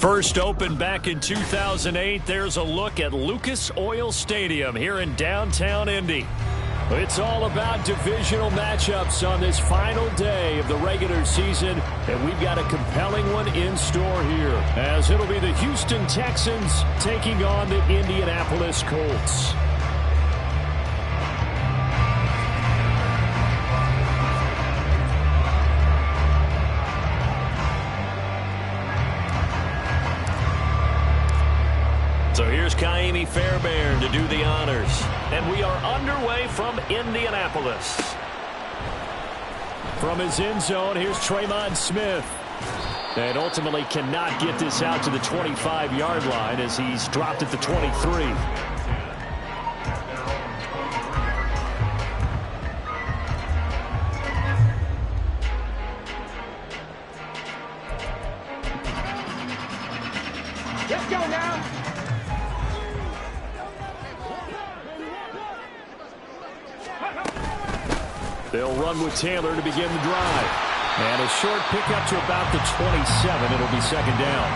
First opened back in 2008, there's a look at Lucas Oil Stadium here in downtown Indy. It's all about divisional matchups on this final day of the regular season, and we've got a compelling one in store here, as it'll be the Houston Texans taking on the Indianapolis Colts. So here's Ka'imi Fairbairn to do the honors. And we are underway from Indianapolis. From his end zone, here's Tremon Smith. And ultimately cannot get this out to the 25-yard line as he's dropped at the 23. Let's go now. They'll run with Taylor to begin the drive. And a short pickup to about the 27. It'll be second down.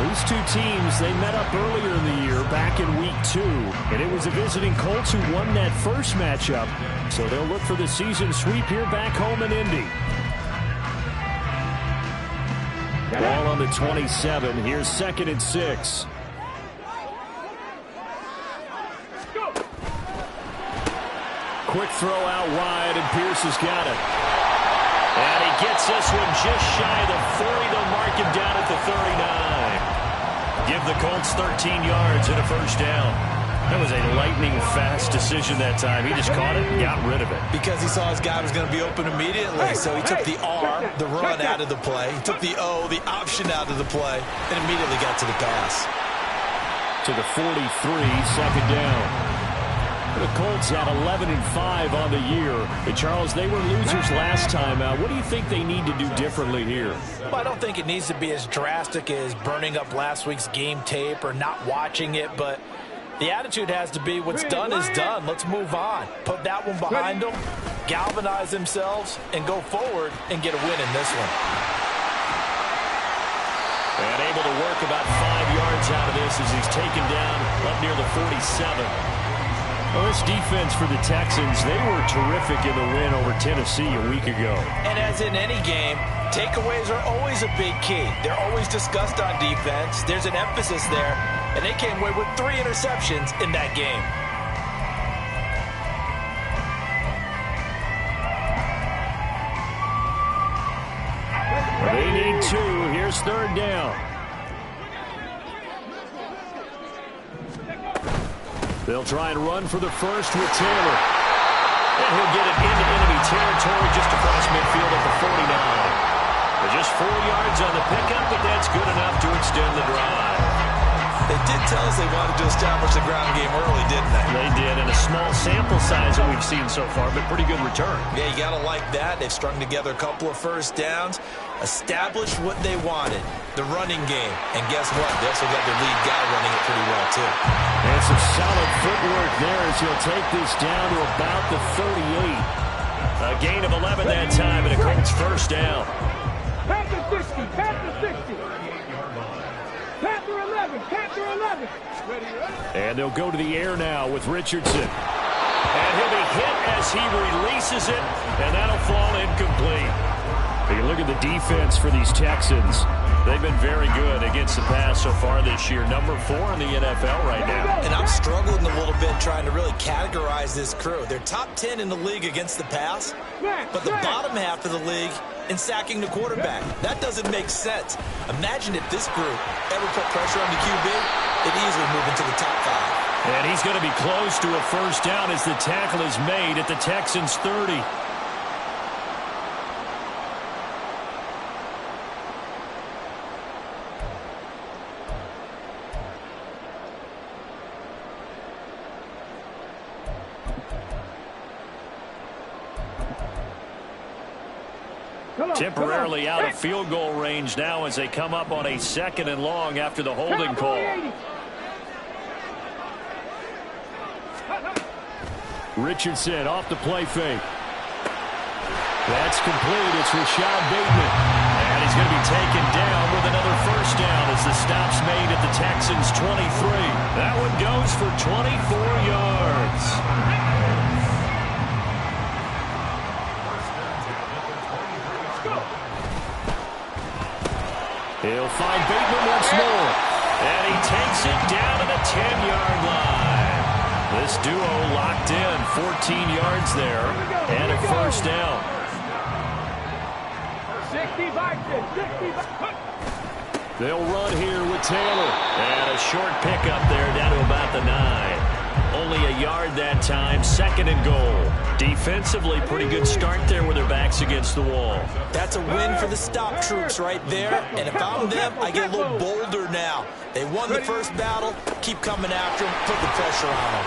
These two teams, they met up earlier in the year, back in week 2. And it was the visiting Colts who won that first matchup. So they'll look for the season sweep here back home in Indy. Ball on the 27. Here's 2nd and 6. Quick throw out wide, and Pierce has got it. And he gets this one just shy of the 40. They'll mark him down at the 39. Give the Colts 13 yards and a first down. That was a lightning-fast decision that time. He just caught it and got rid of it. Because he saw his guy was going to be open immediately. So he took the R, the run, out of the play. He took the O, the option, out of the play, and immediately got to the pass. To the 43, second down. The Colts at 11-5 on the year. And Charles, they were losers last time out. What do you think they need to do differently here? Well, I don't think it needs to be as drastic as burning up last week's game tape or not watching it, but the attitude has to be what's done is done. Let's move on. Put that one behind them, galvanize themselves, and go forward and get a win in this one. And able to work about 5 yards out of this as he's taken down up near the 47. Well, this defense for the Texans, they were terrific in the win over Tennessee a week ago. And as in any game, takeaways are always a big key. They're always discussed on defense. There's an emphasis there, and they came away with 3 interceptions in that game. They need 2. Here's 3rd down. They'll try and run for the first with Taylor. And he'll get it into enemy territory just across midfield at the 49. Just 4 yards on the pickup, but that's good enough to extend the drive. They did tell us they wanted to establish the ground game early, didn't they? They did, and a small sample size that we've seen so far, but pretty good return. Yeah, you got to like that. They've strung together a couple of first downs, established what they wanted, the running game. And guess what? They also got their lead guy running it pretty well, too. And some solid footwork there as he'll take this down to about the 38. A gain of 11 that time, and a Colts first down. Panther 60, Panther 60. Panther 11, Panther 11. And they'll go to the air now with Richardson. And he'll be hit as he releases it, and that'll fall incomplete. You look at the defense for these Texans. They've been very good against the pass so far this year. Number 4 in the NFL right now. And I'm struggling a little bit trying to really categorize this crew. They're top 10 in the league against the pass, but the bottom half of the league in sacking the quarterback. That doesn't make sense. Imagine if this group ever put pressure on the QB, it'd easily move into the top 5. And he's going to be close to a first down as the tackle is made at the Texans' 30. Temporarily out of field goal range now as they come up on a 2nd and long after the holding call. Richardson off the play fake. That's complete. It's Rashad Bateman. And he's going to be taken down with another first down as the stop That one goes for 24 yards. He'll find Bateman once more. And he takes it down to the 10-yard line. This duo locked in, 14 yards there, and a first down. 65. They'll run here with Taylor. And a short pickup there down to about the 9. Only a yard that time, 2nd and goal. Defensively, pretty good start there with their backs against the wall. That's a win for the stop troops right there. And if I'm them, I get a little bolder now. They won the first battle. Keep coming after them. Put the pressure on them.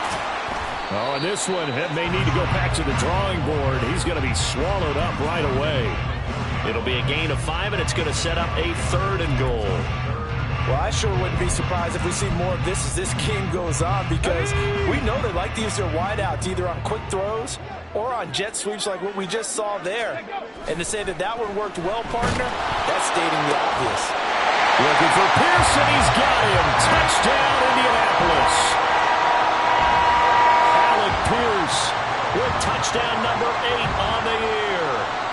Oh, and this one may need to go back to the drawing board. He's going to be swallowed up right away. It'll be a gain of 5, and it's going to set up a 3rd and goal. Well, I sure wouldn't be surprised if we see more of this as this game goes on, because we know they like to use their wideouts either on quick throws or on jet sweeps like what we just saw there. And to say that that one worked well, partner, that's stating the obvious. Looking for Pearson. He's got him. Touchdown, Indianapolis. Alec Pierce with touchdown number 8 on the year.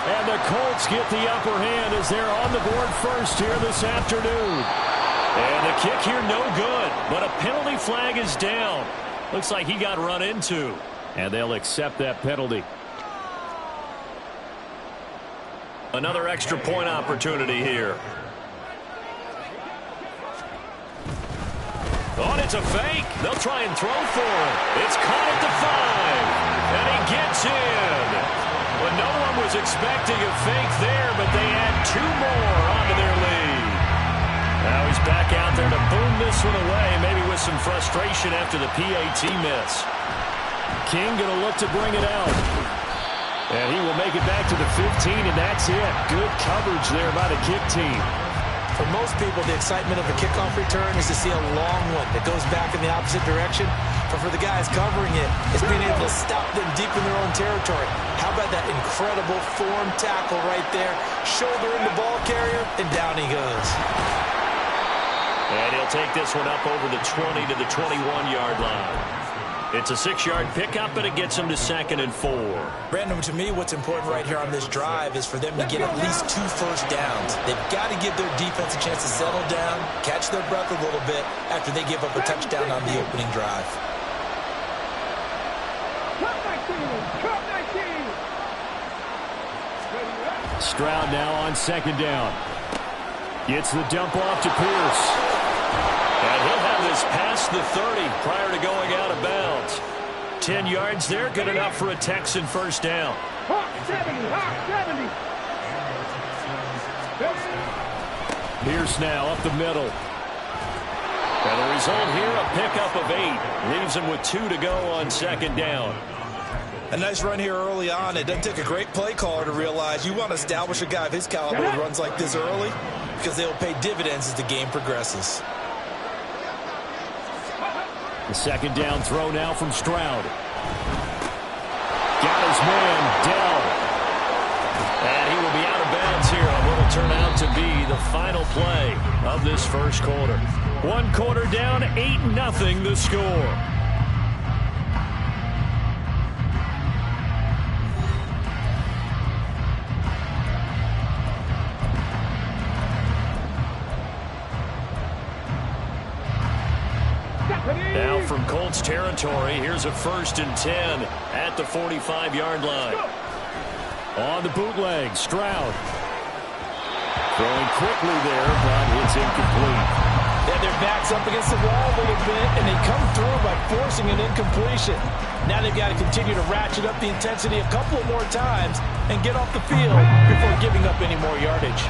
And the Colts get the upper hand as they're on the board first here this afternoon. And the kick here no good, but a penalty flag is down. Looks like he got run into, and they'll accept that penalty. Another extra point opportunity here. Oh, and it's a fake. They'll try and throw for him. It's caught at the 5, and he gets in. Well, no one was expecting a fake there, but they add 2 more onto their lead. Now he's back out there to boom this one away, maybe with some frustration after the PAT miss. King going to look to bring it out. And he will make it back to the 15, and that's it. Good coverage there by the kick team. For most people, the excitement of a kickoff return is to see a long one that goes back in the opposite direction. But for the guys covering it, it's being able to stop them deep in their own territory. How about that incredible form tackle right there? Shoulder in the ball carrier, and down he goes. And he'll take this one up over the 20 to the 21-yard line. It's a 6-yard pickup, and it gets him to 2nd and 4. Brandon, to me, what's important right here on this drive is for them to get at least 2 first downs. They've got to give their defense a chance to settle down, catch their breath a little bit after they give up a touchdown on the opening drive. Stroud now on 2nd down. Gets the dump off to Pierce. And he'll have this past the 30 prior to going out of bounds. 10 yards there, good enough for a Texan first down. Pierce now up the middle. And the result here, a pickup of 8. Leaves him with 2 to go on 2nd down. A nice run here early on. It doesn't take a great play caller to realize you want to establish a guy of his caliber who runs like this early, because they will pay dividends as the game progresses. The 2nd down throw now from Stroud. Got his man, Dell. And he will be out of bounds here on what will turn out to be the final play of this first quarter. 1 quarter down, 8-0 the score. Now from Colts territory, here's a 1st and 10 at the 45-yard line. On the bootleg, Stroud. Throwing quickly there, but it's incomplete. Yeah, their back's up against the wall a little bit, and they come through by forcing an incompletion. Now they've got to continue to ratchet up the intensity a couple more times and get off the field before giving up any more yardage.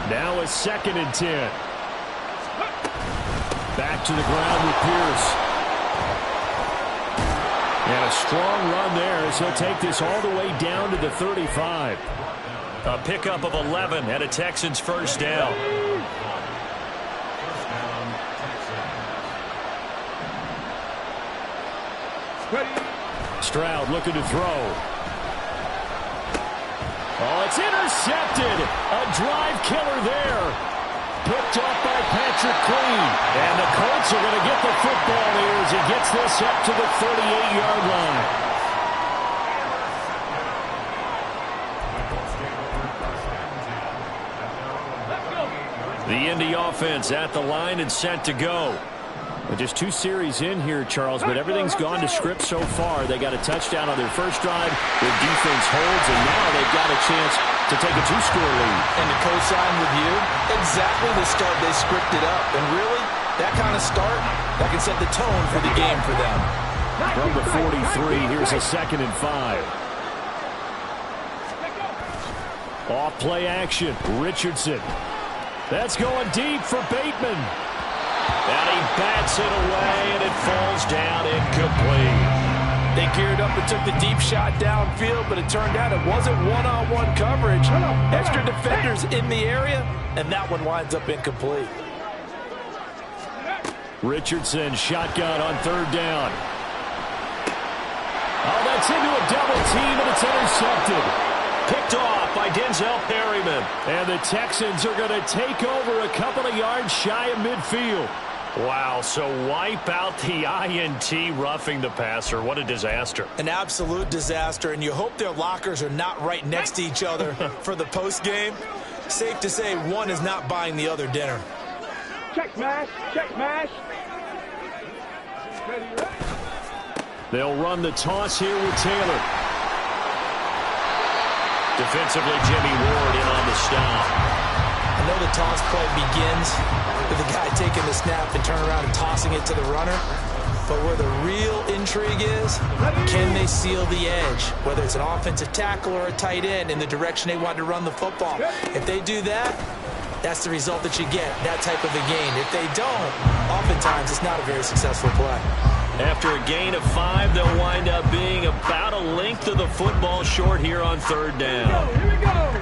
Now a 2nd and 10. Back to the ground with Pierce. And a strong run there as he'll take this all the way down to the 35. A pickup of 11 and a Texans first down. Stroud looking to throw. Oh, it's intercepted. A drive killer there. picked off by Patrick Queen. And the Colts are going to get the football here as he gets this up to the 38-yard line. The Indy offense at the line and set to go. Just 2 series in here, Charles, but everything's gone to script so far. They got a touchdown on their first drive. Their defense holds, and now they've got a chance to take a 2-score lead. And to co-sign with you, exactly the start they scripted up. And really, that kind of start, that can set the tone for the game for them. From the 43, here's a 2nd and 5. Off play action, Richardson. That's going deep for Bateman. And he bats it away, and it falls down incomplete. They geared up and took the deep shot downfield, but it turned out it wasn't one-on-one coverage. Extra defenders in the area, and that one winds up incomplete. Richardson shotgun on 3rd down. Oh, that's into a double team, and it's intercepted. Picked off by Denzel Perryman. And the Texans are going to take over a couple of yards shy of midfield. Wow, so wipe out the INT, roughing the passer. What a disaster. An absolute disaster, and you hope their lockers are not right next to each other for the post game. Safe to say one is not buying the other dinner. Check mash, check mash. They'll run the toss here with Taylor. Defensively, Jimmy Ward in on the stop. I know the toss play begins with the guy taking the snap and turn around and tossing it to the runner. But where the real intrigue is, can they seal the edge? Whether it's an offensive tackle or a tight end in the direction they want to run the football. If they do that, that's the result that you get, that type of a gain. If they don't, oftentimes it's not a very successful play. After a gain of 5, they'll wind up being about a length of the football short here on 3rd down. Here we go.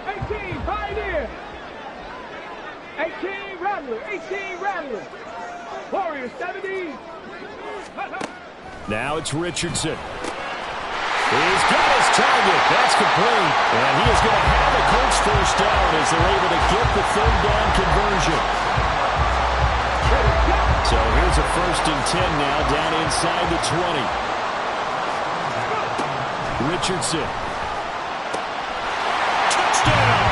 18, Pioneer. 18, Rattler. 18, Rattler. Warriors, 70. Now it's Richardson. He's got his target. That's complete. And he is going to have the Colts first down as they're able to get the 3rd down conversion. So here's a 1st and 10 now, down inside the 20. Richardson. Touchdown!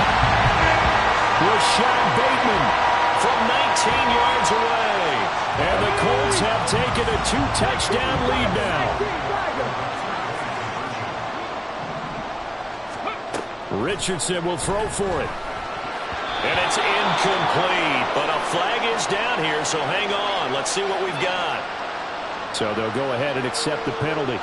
Rashad Bateman from 19 yards away. And the Colts have taken a 2-touchdown lead now. Richardson will throw for it. And it's incomplete, but a flag is down here, so hang on. Let's see what we've got. So they'll go ahead and accept the penalty.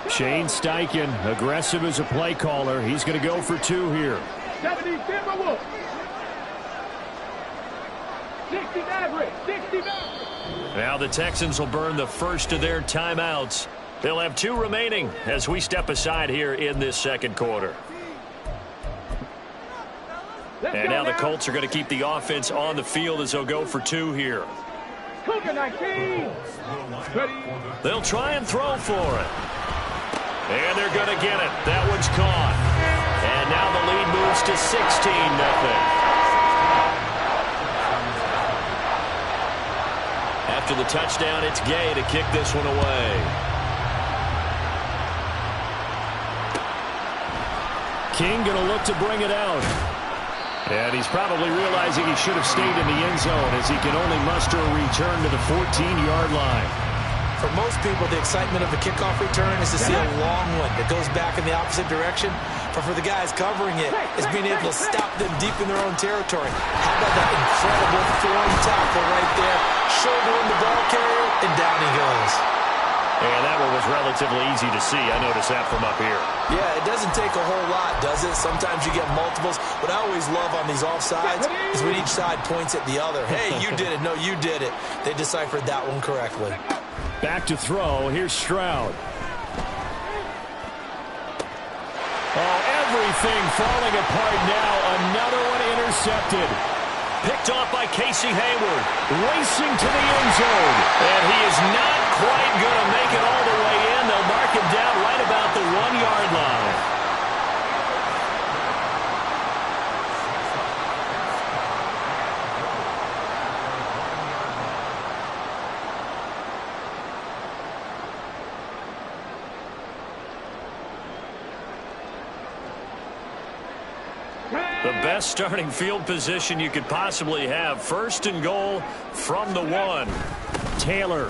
Shane Steichen, aggressive as a play caller. He's going to go for 2 here. 70, Timberwolves. 60 Maverick, 60 Maverick. Now the Texans will burn the first of their timeouts. They'll have 2 remaining as we step aside here in this 2nd quarter. And now the Colts are going to keep the offense on the field as they'll go for 2 here. Cougar 19. They'll try and throw for it. And they're going to get it. That one's caught. And now the lead moves to 16-0. After the touchdown, it's Gay to kick this one away. King going to look to bring it out. And he's probably realizing he should have stayed in the end zone as he can only muster a return to the 14-yard line. For most people, the excitement of a kickoff return is to see a long one that goes back in the opposite direction. But for the guys covering it, it's being able to stop them deep in their own territory. How about that incredible form tackle right there? Shoulder in the ball carrier, and down he goes. And that one was relatively easy to see. I noticed that from up here. Yeah, it doesn't take a whole lot, does it? Sometimes you get multiples. What I always love on these offsides is when each side points at the other. Hey, you did it. No, you did it. They deciphered that one correctly. Back to throw. Here's Stroud. Oh, everything falling apart now. Another one intercepted. Picked off by Casey Hayward. Racing to the end zone. And he is not quite going to make it all the way in. They'll mark him down right about the 1-yard line. The best starting field position you could possibly have. 1st and goal from the 1. Taylor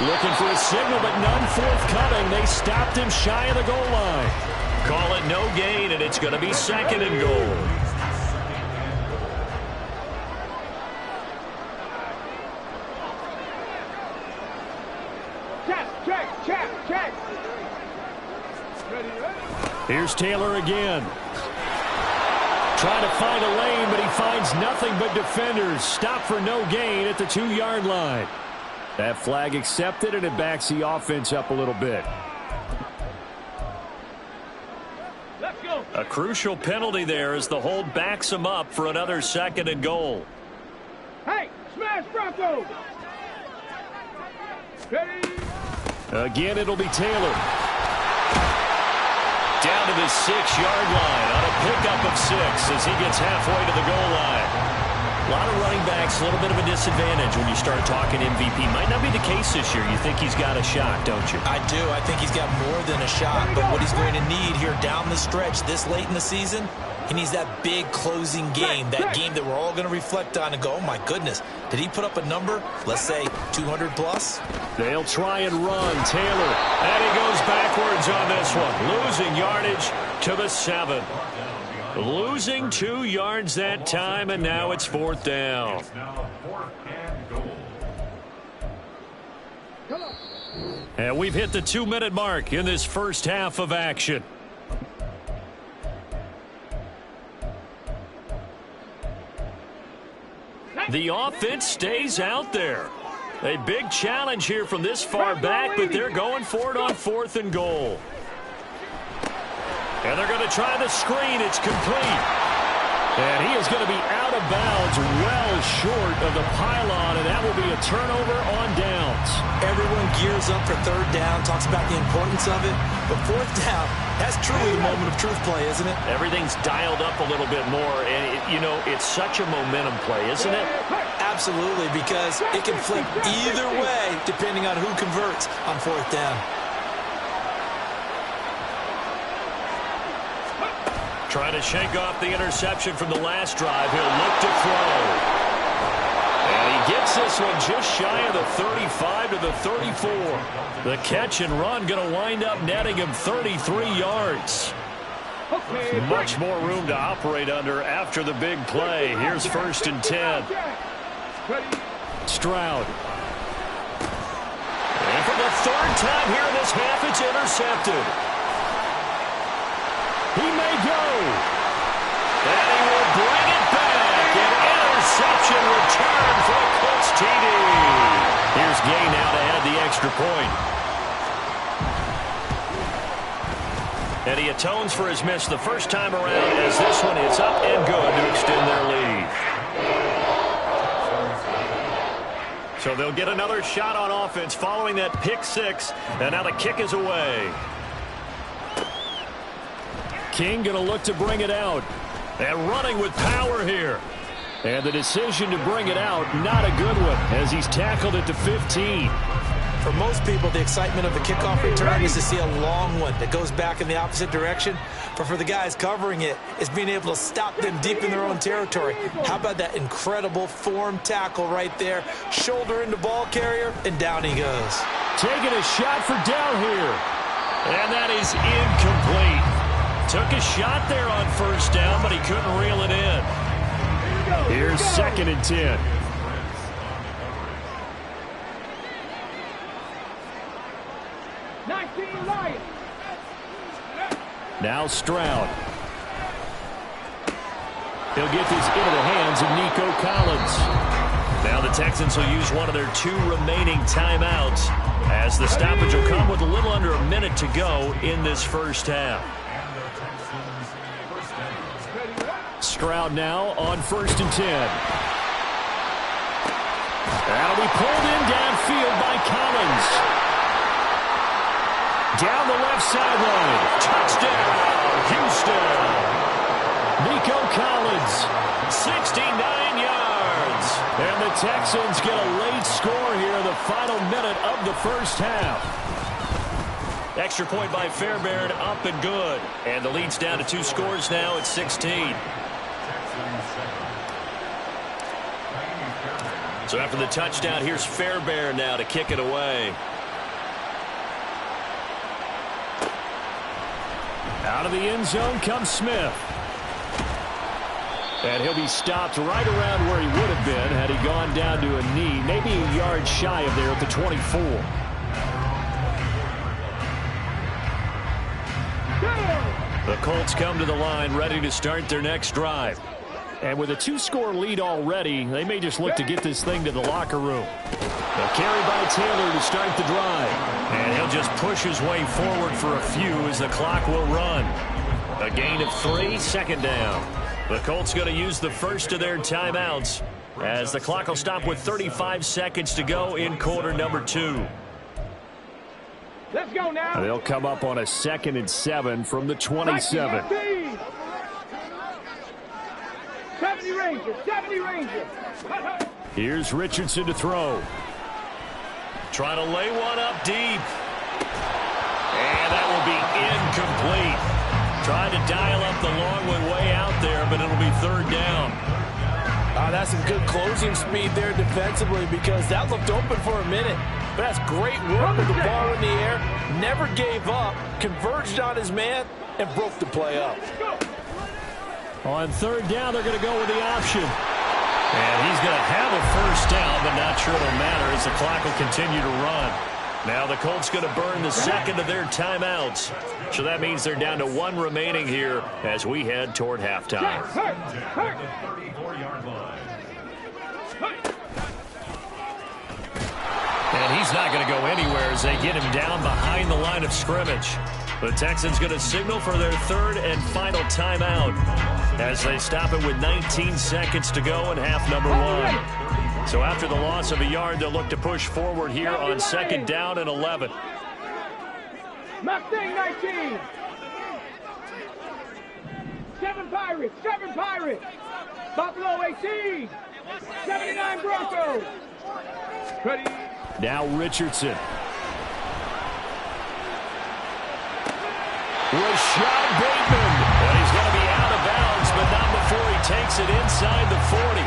looking for a signal, but none forthcoming. They stopped him shy of the goal line. Call it no gain, and it's going to be 2nd and goal. Check. Here's Taylor again. Trying to find a lane, but he finds nothing but defenders. Stop for no gain at the 2-yard line. That flag accepted, and it backs the offense up a little bit. Let's go. A crucial penalty there as the hold backs him up for another 2nd and goal. Hey, smash Bronco. Ready. Again, it'll be Taylor. Down to the 6-yard line on a pickup of 6 as he gets halfway to the goal line. A lot of running backs, a little bit of a disadvantage when you start talking MVP. Might not be the case this year. You think he's got a shot, don't you? I do. I think he's got more than a shot. But what he's going to need here down the stretch this late in the season, he needs that big closing game, that game that we're all going to reflect on and go, oh, my goodness, did he put up a number, let's say 200 plus? They'll try and run. Taylor, and he goes backwards on this one, losing yardage to the 7. Losing 2 yards that time, and now it's 4th down. And we've hit the 2-minute mark in this first half of action. The offense stays out there. A big challenge here from this far back, but they're going for it on 4th and goal. And they're going to try the screen. It's complete. And he is going to be out of bounds well short of the pylon, and that will be a turnover on downs. Everyone gears up for 3rd down, talks about the importance of it. But 4th down, that's truly the moment of truth play, isn't it? Everything's dialed up a little bit more. And, it's such a momentum play, isn't it? Absolutely, because it can flip either way depending on who converts on 4th down. Trying to shake off the interception from the last drive. He'll look to throw. And he gets this one just shy of the 35 to the 34. The catch and run going to wind up netting him 33 yards. Much more room to operate under after the big play. Here's 1st and 10. Stroud. And for the 3rd time here in this half, it's intercepted. He may go. And he will bring it back. An interception return for a Colts TD. Here's Gay now to add the extra point. And he atones for his miss the first time around as this one is up and good to extend their lead. So they'll get another shot on offense following that pick 6. And now the kick is away. King going to look to bring it out. And running with power here. And the decision to bring it out, not a good one, as he's tackled it to 15. For most people, the excitement of the kickoff return is to see a long one that goes back in the opposite direction. But for the guys covering it, it's being able to stop them deep in their own territory. How about that incredible form tackle right there? Shoulder into ball carrier, and down he goes. Taking a shot for down here. And that is incomplete. Took a shot there on 1st down, but he couldn't reel it in. Here's 2nd and 10. Now Stroud. He'll get this into the hands of Nico Collins. Now the Texans will use one of their 2 remaining timeouts as the stoppage will come with a little under a minute to go in this first half. Stroud now on 1st and 10. That'll be pulled in downfield by Collins. Down the left sideline. Touchdown, Houston. Nico Collins, 69 yards. And the Texans get a late score here in the final minute of the first half. Extra point by Fairbairn, up and good. And the lead's down to 2 scores now at 16. So after the touchdown, here's Fairbairn now to kick it away. Out of the end zone comes Smith. And he'll be stopped right around where he would have been had he gone down to a knee, maybe a yard shy of there at the 24. The Colts come to the line ready to start their next drive. And with a 2-score lead already, they may just look to get this thing to the locker room. A carry by Taylor to start the drive. And he'll just push his way forward for a few as the clock will run. A gain of 3, second down. The Colts going to use the first of their timeouts as the clock will stop with 35 seconds to go in quarter number 2. Let's go now. They'll come up on a 2nd and 7 from the 27. 70 Rangers, 70 Rangers. Here's Richardson to throw. Trying to lay one up deep. And that will be incomplete. Tried to dial up the long one way out there, but it'll be 3rd down. That's some good closing speed there defensively because that looked open for a minute. But that's great work with the ball in the air. Never gave up, converged on his man, and broke the play up. On 3rd down, they're going to go with the option. And he's going to have a 1st down, but not sure it'll matter as the clock will continue to run. Now the Colts going to burn the 2nd of their timeouts. So that means they're down to 1 remaining here as we head toward halftime. And he's not going to go anywhere as they get him down behind the line of scrimmage. The Texans going to signal for their 3rd and final timeout as they stop it with 19 seconds to go in half number 1. So after the loss of a yard, they'll look to push forward here on 2nd down and 11. Mustang 19. 7 Pirates, 7 Pirates. Buffalo 18. 79 Broncos. Ready. Now Richardson. Rashad Bateman. And he's going to be out of bounds, but not before he takes it inside the 40.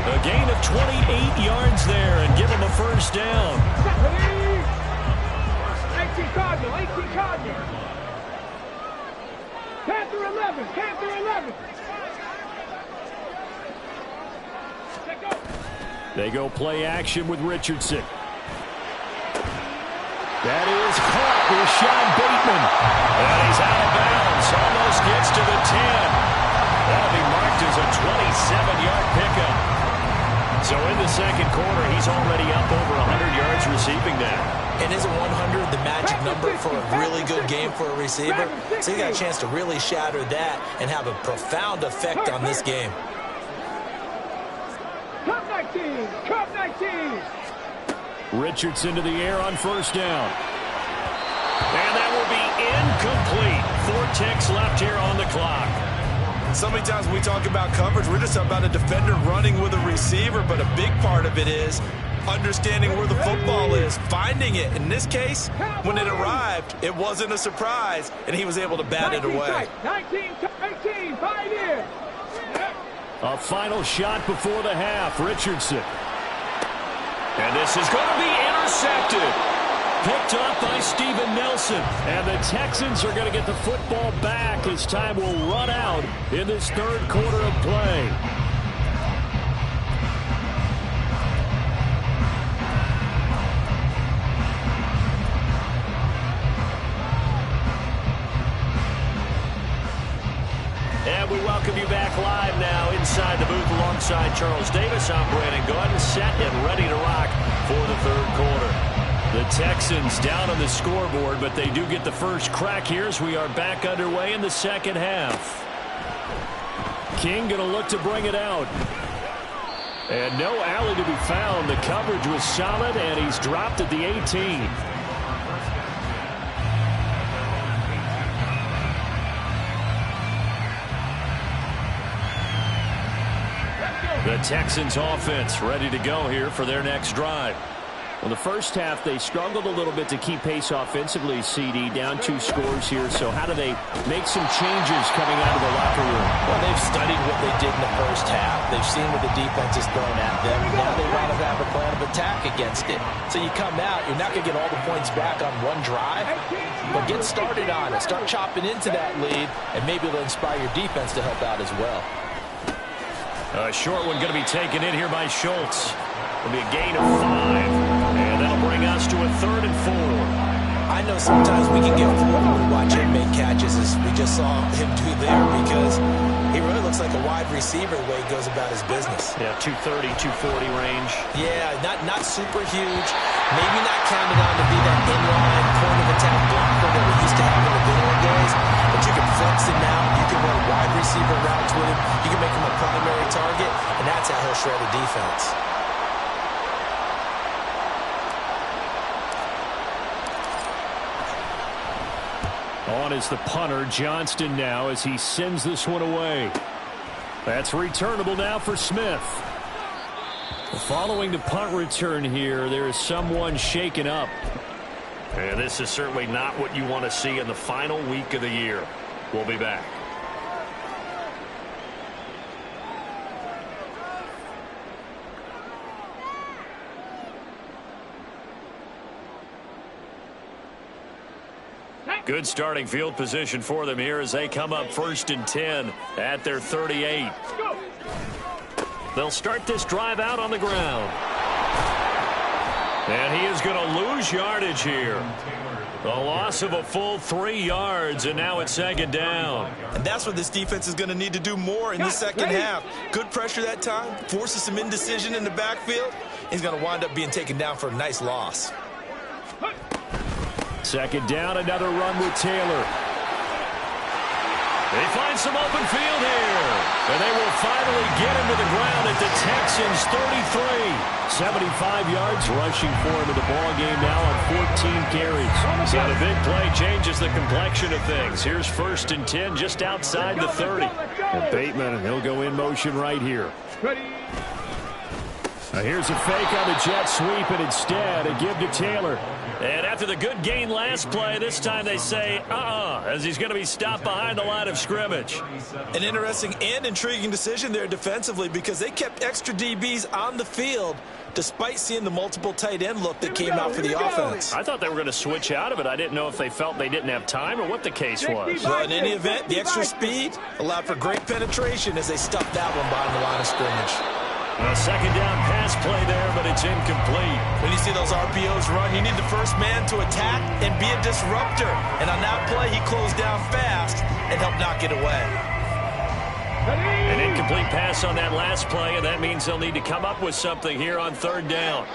A gain of 28 yards there and give him a 1st down. 18 Cardinal, 18 Cardinal. Panther 11, Panther 11. They go play action with Richardson. That is caught, Rashad Bateman. And he's out of bounds, almost gets to the 10. That'll be marked as a 27-yard pickup. So in the 2nd quarter, he's already up over 100 yards receiving now. And isn't 100 the magic number for a really good game for a receiver? So he got a chance to really shatter that and have a profound effect on this game. Cup 19, Cup 19. Richardson to the air on 1st down. And that will be incomplete. 4 ticks left here on the clock. So many times when we talk about coverage, we're just about a defender running with a receiver, but a big part of it is understanding where the football is, finding it. In this case, when it arrived, it wasn't a surprise, and he was able to bat it away. 19, 5 years. A final shot before the half, Richardson. And this is going to be intercepted. Picked up by Steven Nelson. And the Texans are going to get the football back as time will run out in this 3rd quarter of play. And we welcome you back live now inside the booth alongside Charles Davis. I'm Brandon Gaudin, set and ready to rock for the 3rd quarter. The Texans down on the scoreboard, but they do get the first crack here as we are back underway in the 2nd half. King going to look to bring it out. And no alley to be found. The coverage was solid, and he's dropped at the 18. The Texans offense ready to go here for their next drive. Well, the first half, they struggled a little bit to keep pace offensively, CD, down 2 scores here. So how do they make some changes coming out of the locker room? Well, they've studied what they did in the first half. They've seen what the defense is throwing at them. Now they want to have a plan of attack against it. So you come out, you're not going to get all the points back on one drive, but get started on it. Start chopping into that lead, and maybe it'll inspire your defense to help out as well. A short one going to be taken in here by Schultz. It'll be a gain of 5. And that'll bring us to a 3rd and 4. I know sometimes we can get fooled when we watch him make catches, as we just saw him do there, because he really looks like a wide receiver the way he goes about his business. Yeah, 230, 240 range. Yeah, not super huge. Maybe not counted on to be that inline point of attack blocker that we used to have in the good old days, but you can flex him out. You can run wide receiver routes with him. You can make him a primary target, and that's how he'll shred a defense. On is the punter, Johnston, now as he sends this one away. That's returnable now for Smith. Following the punt return here, there is someone shaken up. And this is certainly not what you want to see in the final week of the year. We'll be back. Good starting field position for them here as they come up 1st and 10 at their 38. They'll start this drive out on the ground. And he is going to lose yardage here. A loss of a full 3 yards, and now it's 2nd down. And that's what this defense is going to need to do more in the second half. Good pressure that time, forces some indecision in the backfield. He's going to wind up being taken down for a nice loss. 2nd down, another run with Taylor. They find some open field here. And they will finally get him to the ground at the Texans' 33. 75 yards rushing for him in the ball game now on 14 carries. So the big play changes the complexion of things. Here's 1st and 10 just outside the 30. And Bateman, he'll go in motion right here. Now here's a fake on the jet sweep, and instead a give to Taylor. And after the good gain last play, this time they say, as he's going to be stopped behind the line of scrimmage. An interesting and intriguing decision there defensively, because they kept extra DBs on the field despite seeing the multiple tight end look that came out for the offense. I thought they were going to switch out of it. I didn't know if they felt they didn't have time or what the case was. Well, in any event, the extra speed allowed for great penetration as they stuffed that one behind the line of scrimmage. A 2nd down pass play there, but it's incomplete. When you see those RPOs run, you need the first man to attack and be a disruptor. And on that play, he closed down fast and helped knock it away. An incomplete pass on that last play, and that means they'll need to come up with something here on 3rd down.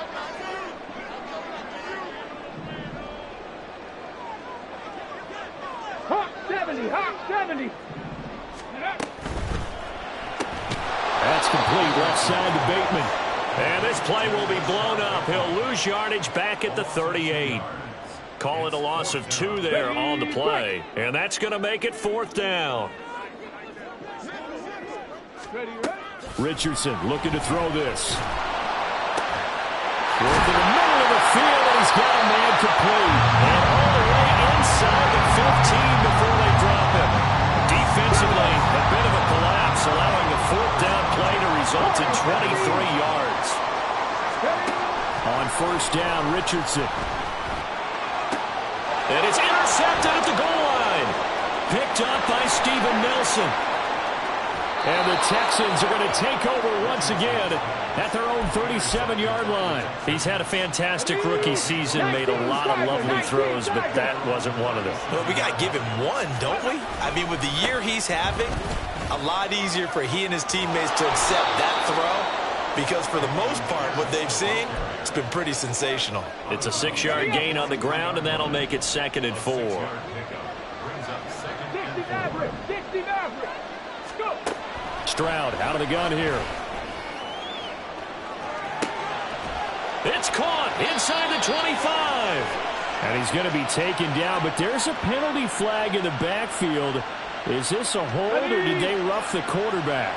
Hawk 70, Hawk 70. That's complete, left side to Bateman. And this play will be blown up. He'll lose yardage back at the 38. Call it a loss of 2 there on the play. And that's going to make it 4th down. Richardson looking to throw this. Fourth in the middle of the field, and he's got a man complete. And all the way inside the 15 before they drop him. Defensively, a bit of a collapse, allowing the 4th down play to result in 23 yards. On 1st down, Richardson. And it's intercepted at the goal line. Picked up by Steven Nelson. And the Texans are going to take over once again at their own 37-yard line. He's had a fantastic rookie season, made a lot of lovely throws, but that wasn't one of them. Well, we got to give him one, don't we? I mean, with the year he's having, a lot easier for he and his teammates to accept that throw, because for the most part, what they've seen, it's been pretty sensational. It's a 6-yard gain on the ground, and that'll make it 2nd and 4. 60 Maverick. Go. Stroud out of the gun here. It's caught inside the 25. And he's going to be taken down, but there's a penalty flag in the backfield. Is this a hold, or did they rough the quarterback?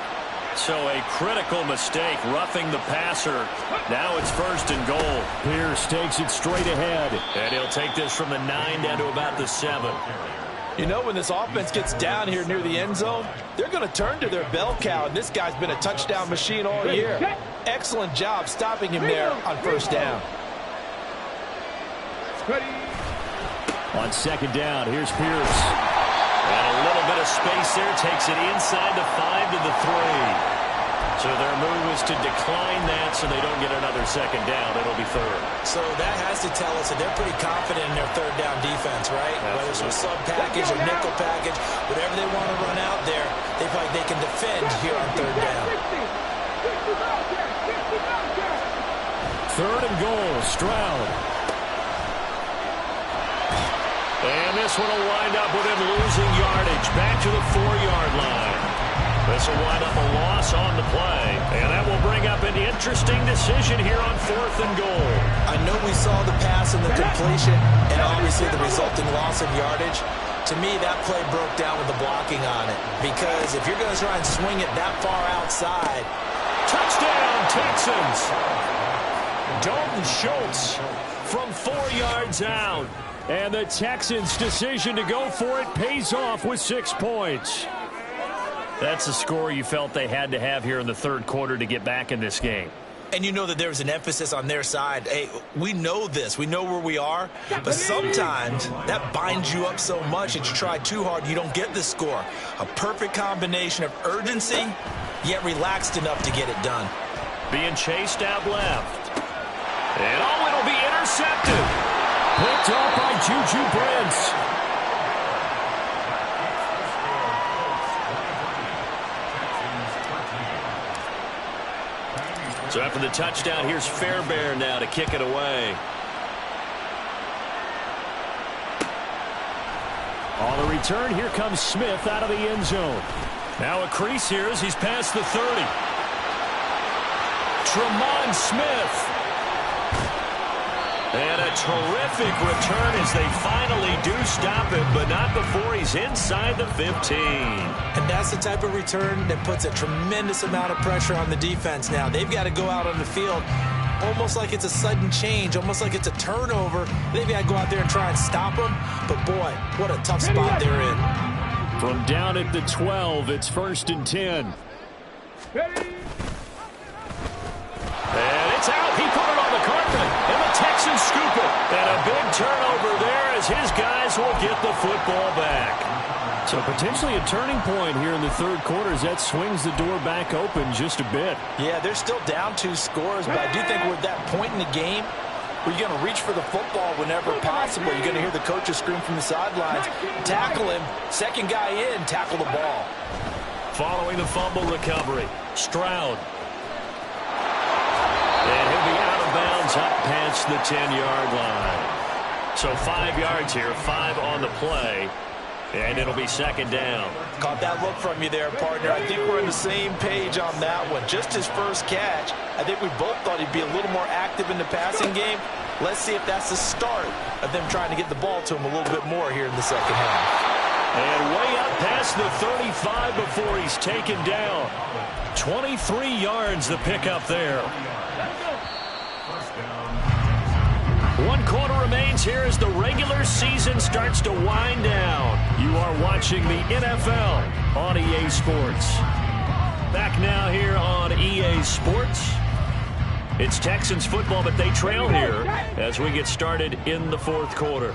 So a critical mistake, roughing the passer. Now it's 1st and goal. Pierce takes it straight ahead. And he'll take this from the 9 down to about the 7. You know, when this offense gets down here near the end zone, they're going to turn to their bell cow, and this guy's been a touchdown machine all year. Excellent job stopping him there on 1st down. On 2nd down, here's Pierce. And a little bit of space there, takes it inside the 5 to the 3. So their move is to decline that so they don't get another 2nd down. It'll be 3rd. So that has to tell us that they're pretty confident in their 3rd down defense, right? Absolutely. Whether it's a sub package or nickel package, whatever they want to run out there, they feel like they can defend here on 3rd down. 3rd and goal, Stroud. And this one will wind up with him losing yardage back to the 4-yard line. This will wind up a loss on the play, and that will bring up an interesting decision here on 4th and goal. I know we saw the pass and the completion and obviously the resulting loss of yardage. To me, that play broke down with the blocking on it, because if you're going to try and swing it that far outside. Touchdown, Texans! Dalton Schultz from 4 yards out. And the Texans' decision to go for it pays off with 6 points. That's a score you felt they had to have here in the 3rd quarter to get back in this game. And you know that there was an emphasis on their side. Hey, we know this. We know where we are. But sometimes that binds you up so much that you try too hard, you don't get the score. A perfect combination of urgency, yet relaxed enough to get it done. Being chased out left. And it'll be intercepted. Picked off by Juju Brents. So after the touchdown, here's Fairbairn now to kick it away. On the return, here comes Smith out of the end zone. Now a crease here as he's past the 30. Tremont Smith. And a terrific return as they finally do stop him, but not before he's inside the 15. And that's the type of return that puts a tremendous amount of pressure on the defense now. They've got to go out on the field almost like it's a sudden change, almost like it's a turnover. They've got to go out there and try and stop them. But, boy, what a tough spot they're in. From down at the 12, it's 1st and 10. And it's out. He put it on the carpet. And the Texans scoop it. And a big turnover there as his guys will get the football back. So potentially a turning point here in the 3rd quarter as that swings the door back open just a bit. Yeah, they're still down 2 scores, but I do think we're at that point in the game where you're going to reach for the football whenever possible. You're going to hear the coaches scream from the sidelines. Tackle him. 2nd guy in, tackle the ball. Following the fumble recovery, Stroud. And he'll be out of bounds up past the 10-yard line. So 5 yards here, 5 on the play. And it'll be 2nd down. Caught that look from you there, partner. I think we're on the same page on that one. Just his first catch. I think we both thought he'd be a little more active in the passing game. Let's see if that's the start of them trying to get the ball to him a little bit more here in the 2nd half. And way up past the 35 before he's taken down. 23 yards the pickup there. 1 quarter remains here as the regular season starts to wind down. You are watching the NFL on EA Sports. Back now here on EA Sports. It's Texans football, but they trail here as we get started in the 4th quarter.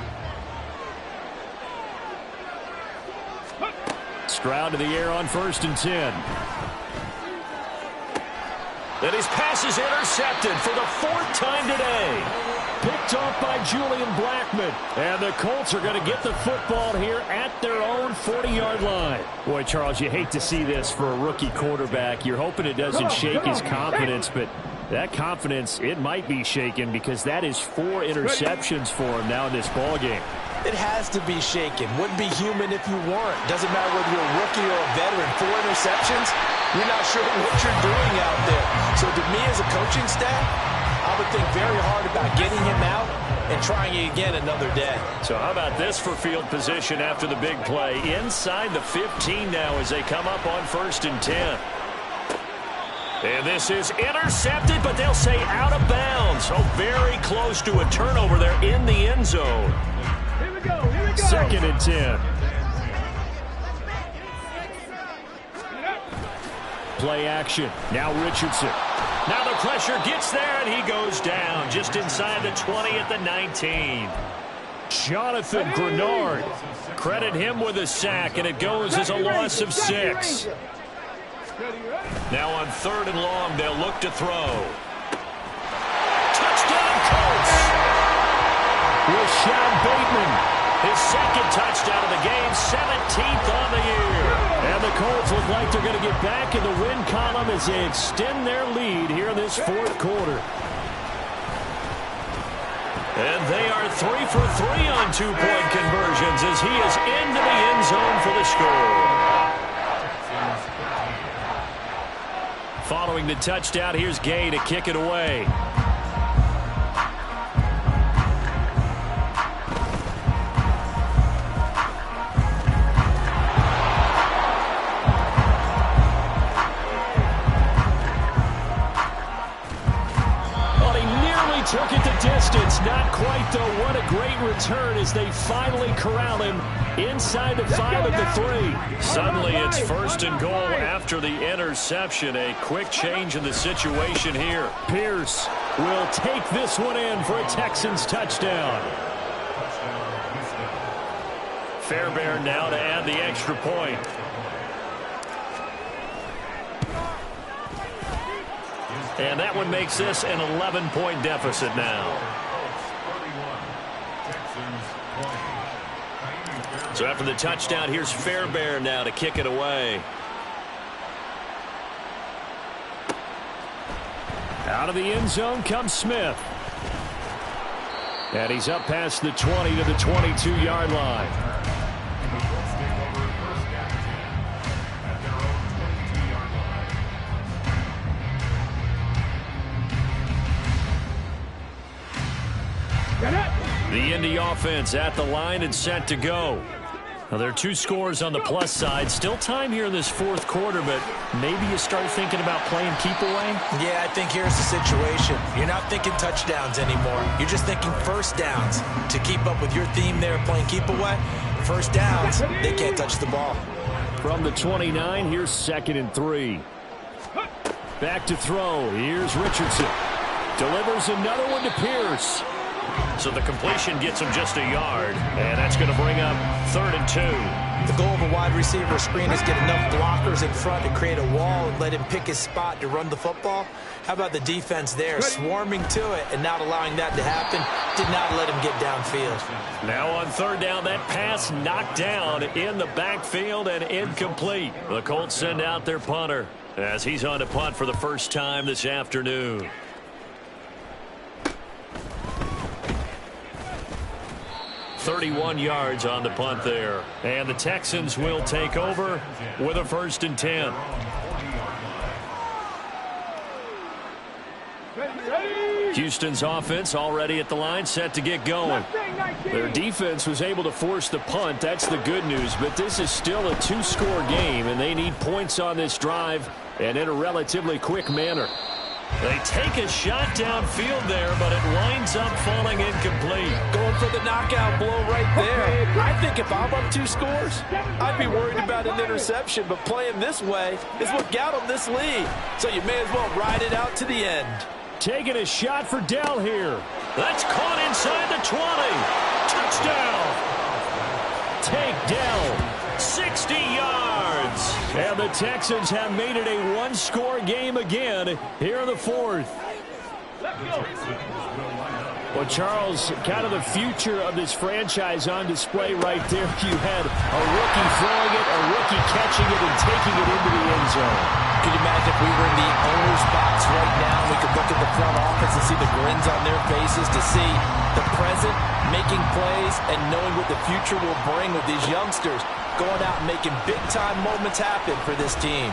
Stroud to the air on 1st and 10. And his pass is intercepted for the 4th time today. Picked off by Julian Blackmon. And the Colts are going to get the football here at their own 40-yard line. Boy, Charles, you hate to see this for a rookie quarterback. You're hoping it doesn't shake his confidence, but that confidence, it might be shaken because that is 4 interceptions for him now in this ballgame. It has to be shaken. Wouldn't be human if you weren't. Doesn't matter whether you're a rookie or a veteran. 4 interceptions, you're not sure what you're doing out there. So to me as a coaching staff, I would think very hard about getting him out and trying it again another day. So how about this for field position after the big play? Inside the 15 now as they come up on 1st and 10. And this is intercepted, but they'll say out of bounds. So very close to a turnover there in the end zone. Here we go. Here we go. 2nd and 10. Play action. Now Richardson. Now the pressure gets there, and he goes down just inside the 20 at the 19. Jonathan Grenard. Credit him with a sack, and it goes as a loss of 6. Now on 3rd and long, they'll look to throw. Touchdown, Colts! Rashad Bateman, his 2nd touchdown of the game, 17th on the year. And the Colts look like they're going to get back in the win column as they extend their lead here in this 4th quarter. And they are 3 for 3 on 2-point conversions as he is into the end zone for the score. Following the touchdown, here's Gay to kick it away. Took it the distance. Not quite, though. What a great return as they finally corral him inside the 5 at the 3. Suddenly, it's 1st and goal after the interception. A quick change in the situation here. Pierce will take this one in for a Texans touchdown. Fairbairn now to add the extra point. And that one makes this an 11-point deficit now. So after the touchdown, here's Fairbairn now to kick it away. Out of the end zone comes Smith. And he's up past the 20 to the 22-yard line. The Indy offense at the line and set to go. Now, there are 2 scores on the plus side. Still time here in this 4th quarter, but maybe you start thinking about playing keep away? Yeah, I think here's the situation. You're not thinking touchdowns anymore. You're just thinking first downs. To keep up with your theme there, playing keep away, first downs, they can't touch the ball. From the 29, here's 2nd and 3. Back to throw. Here's Richardson. Delivers another one to Pierce. So the completion gets him just a yard, and that's going to bring up 3rd and 2. The goal of a wide receiver screen is get enough blockers in front to create a wall and let him pick his spot to run the football. How about the defense there, swarming to it and not allowing that to happen? Did not let him get downfield. Now on 3rd down, that pass knocked down in the backfield and incomplete. The Colts send out their punter as he's on to punt for the first time this afternoon. 31 yards on the punt there. And the Texans will take over with a 1st and 10. Houston's offense already at the line, set to get going. Their defense was able to force the punt. That's the good news. But this is still a 2-score game, and they need points on this drive and in a relatively quick manner. They take a shot downfield there, but it winds up falling incomplete. Going for the knockout blow right there. I think if I'm up 2 scores, I'd be worried about an interception, but playing this way is what got them this lead. So you may as well ride it out to the end. Taking a shot for Dell here. That's caught inside the 20. Touchdown. Take Dell. 60 yards. And the Texans have made it a 1-score game again here in the 4th. Well, Charles, kind of the future of this franchise on display right there. You had a rookie throwing it, a rookie catching it, and taking it into the end zone. Could you imagine if we were in the owner's box right now, we could look at the front office and see the grins on their faces, to see the present making plays and knowing what the future will bring with these youngsters going out and making big-time moments happen for this team.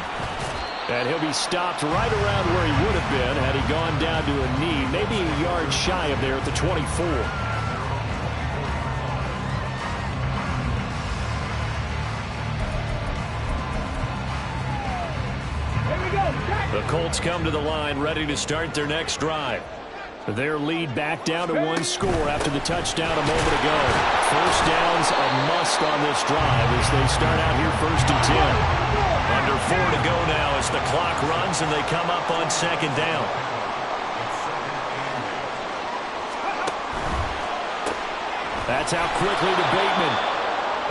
And he'll be stopped right around where he would have been had he gone down to a knee, maybe a yard shy of there at the 24. Here we go. The Colts come to the line ready to start their next drive. Their lead back down to one score after the touchdown a moment ago. First down's a must on this drive as they start out here 1st and 10. Under 4 to go now as the clock runs and they come up on 2nd down. That's out quickly to Bateman.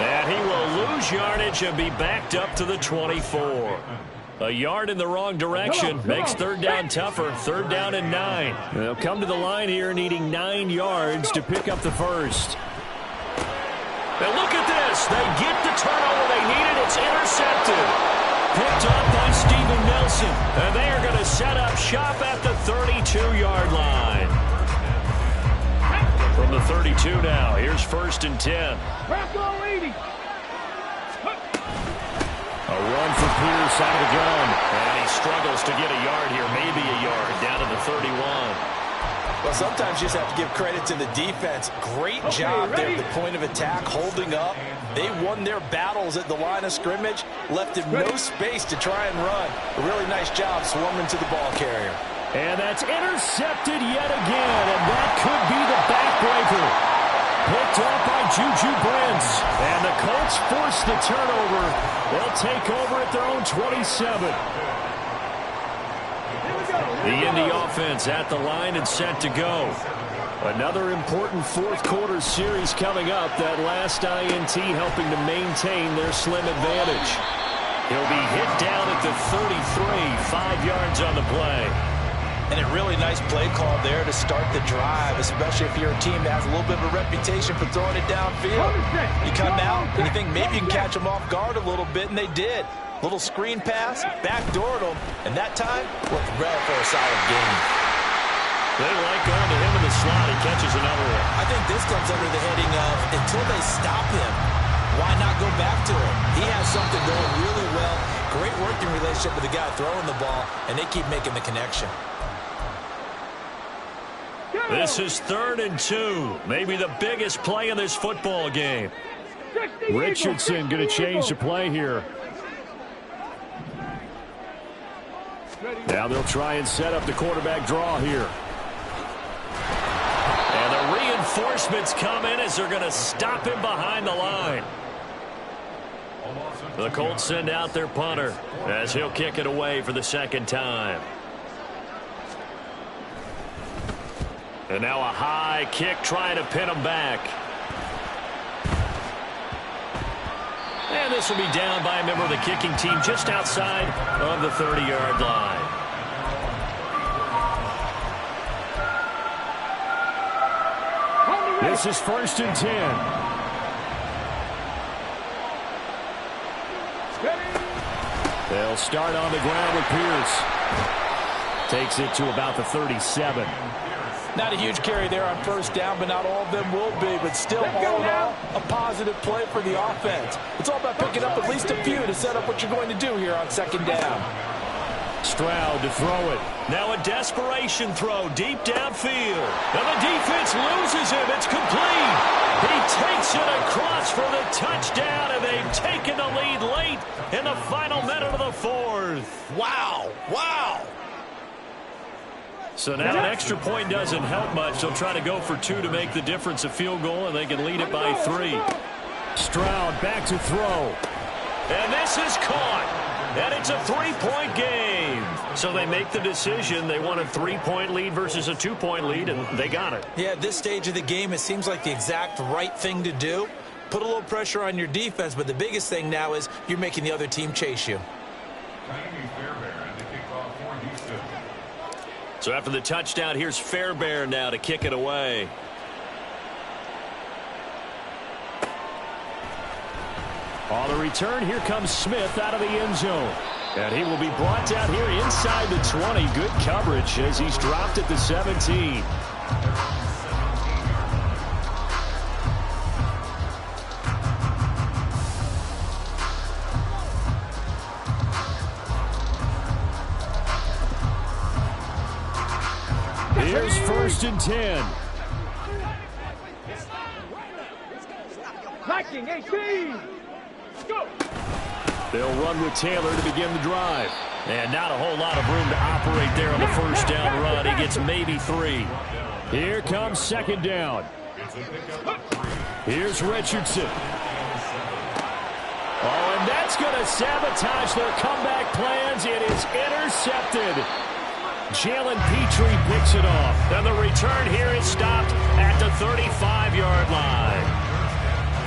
And he will lose yardage and be backed up to the 24. A yard in the wrong direction makes 3rd down tougher. 3rd down and 9. They'll come to the line here needing 9 yards to pick up the first. Now look at this. They get the turnover they needed. It's intercepted. Picked up by Steven Nelson. And they are going to set up shop at the 32-yard line. From the 32 now, here's 1st and 10. A run for Pierce out of the gun. And he struggles to get a yard here, maybe a yard, down to the 31. Well, sometimes you just have to give credit to the defense. Great job there at the point of attack, holding up. They won their battles at the line of scrimmage, left him no space to try and run. A really nice job swarming to the ball carrier. And that's intercepted yet again, and that could be the backbreaker. Picked up by Juju Brents. And the Colts force the turnover. They'll take over at their own 27. The Indy offense at the line and set to go. Another important 4th quarter series coming up. That last INT helping to maintain their slim advantage. He'll be hit down at the 33, 5 yards on the play. And a really nice play call there to start the drive, especially if you're a team that has a little bit of a reputation for throwing it downfield. You come out and you think maybe you can catch them off guard a little bit, and they did. Little screen pass, backdoored them, and that time looked well for a solid game. They like going to him in the slot. He catches another one. I think this comes under the heading of until they stop him, why not go back to him? He has something going really well. Great working relationship with the guy throwing the ball, and they keep making the connection. This is 3rd and 2. Maybe the biggest play in this football game. Richardson going to change the play here. Now they'll try and set up the quarterback draw here. And the reinforcements come in as they're going to stop him behind the line. The Colts send out their punter as he'll kick it away for the 2nd time. And now a high kick trying to pin him back. And this will be down by a member of the kicking team just outside of the 30-yard line. This is 1st and 10. They'll start on the ground with Pierce. Takes it to about the 37. Not a huge carry there on 1st down, but not all of them will be. But still, all in all, a positive play for the offense. It's all about picking up at least a few to set up what you're going to do here on 2nd down. Stroud to throw it. Now a desperation throw deep downfield. And the defense loses him. It's complete. He takes it across for the touchdown, and they've taken the lead late in the final minute of the 4th. Wow. Wow. So now an extra point doesn't help much. They'll try to go for 2 to make the difference a field goal, and they can lead it by 3. Stroud back to throw. And this is caught. And it's a 3-point game. So they make the decision. They want a 3-point lead versus a 2-point lead, and they got it. Yeah, at this stage of the game, it seems like the exact right thing to do. Put a little pressure on your defense, but the biggest thing now is you're making the other team chase you. So after the touchdown, here's Fairbairn now to kick it away. On the return, here comes Smith out of the end zone. And he will be brought down here inside the 20. Good coverage as he's dropped at the 17. Here's 1st and 10. Liking 18. Go. They'll run with Taylor to begin the drive. And not a whole lot of room to operate there on the first down run. He gets maybe 3. Here comes second down. Here's Richardson. Oh, and that's going to sabotage their comeback plans. It is intercepted. Jalen Petrie picks it off. And the return here is stopped at the 35-yard line.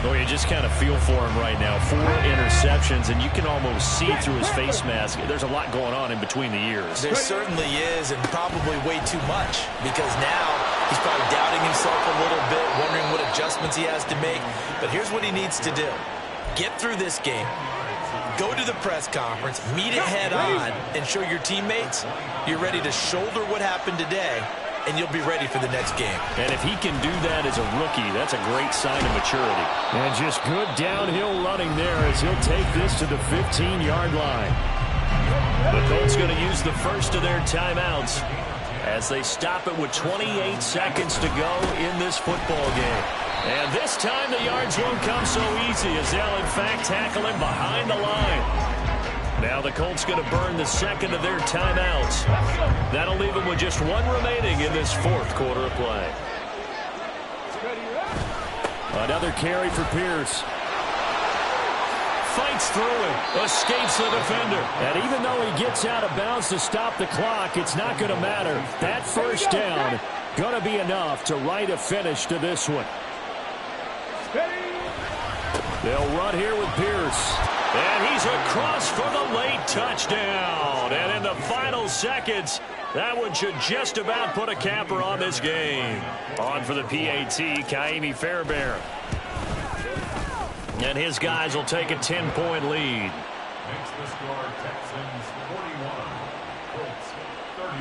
Well, you just kind of feel for him right now. 4 interceptions, and you can almost see through his face mask. There's a lot going on in between the ears. There certainly is, and probably way too much, because now he's probably doubting himself a little bit, wondering what adjustments he has to make. But here's what he needs to do. Get through this game. Go to the press conference, meet it head on, and show your teammates you're ready to shoulder what happened today, and you'll be ready for the next game. And if he can do that as a rookie, that's a great sign of maturity. And just good downhill running there as he'll take this to the 15-yard line. The Colts going to use the first of their timeouts as they stop it with 28 seconds to go in this football game. And this time the yards won't come so easy as they'll in fact tackle him behind the line. Now the Colts going to burn the second of their timeouts. That'll leave them with just 1 remaining in this fourth quarter of play. Another carry for Pierce. Fights through it. Escapes the defender. And even though he gets out of bounds to stop the clock, it's not going to matter. That first down going to be enough to write a finish to this one. They'll run here with Pierce. And he's across for the late touchdown. And in the final seconds, that one should just about put a capper on this game. On for the PAT, Ka'imi Fairbairn. And his guys will take a 10-point lead. Makes the score Texans 41, Colts 31.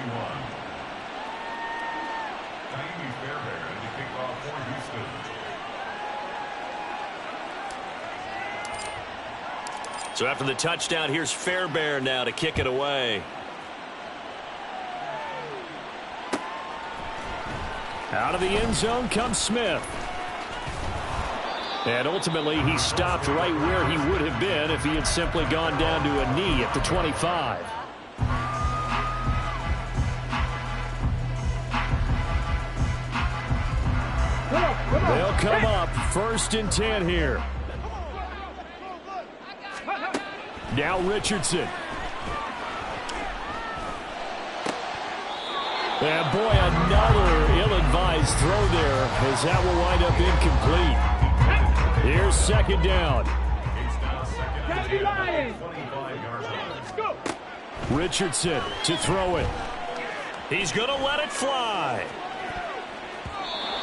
Ka'imi Fairbairn to kick off for Houston. So after the touchdown, here's Fairbairn now to kick it away. Out of the end zone comes Smith. And ultimately, he stopped right where he would have been if he had simply gone down to a knee at the 25. They'll come up 1st and 10 here. Now Richardson. And boy, another ill-advised throw there as that will wind up incomplete. Here's second down. Richardson to throw it. He's going to let it fly.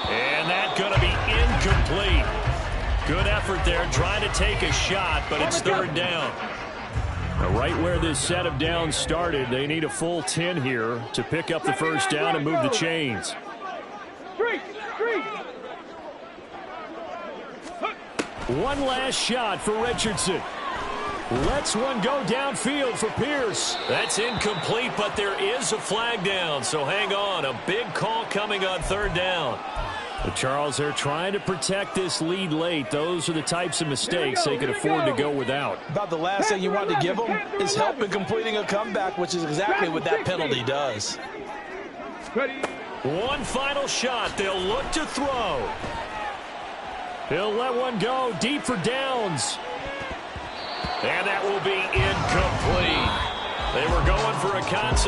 And that's going to be incomplete. Good effort there trying to take a shot, but it's 3rd down. Now, right where this set of downs started, they need a full 10 here to pick up the first down and move the chains. One last shot for Richardson. Lets one go downfield for Pierce. That's incomplete, but there is a flag down, so hang on. A big call coming on 3rd down. But Charles, they're trying to protect this lead late. Those are the types of mistakes they can afford to go without. About the last thing you want to give them is help in completing a comeback, which is exactly what that penalty does. One final shot. They'll look to throw. He'll let one go deep for downs. And that will be incomplete. They were going for a consolation.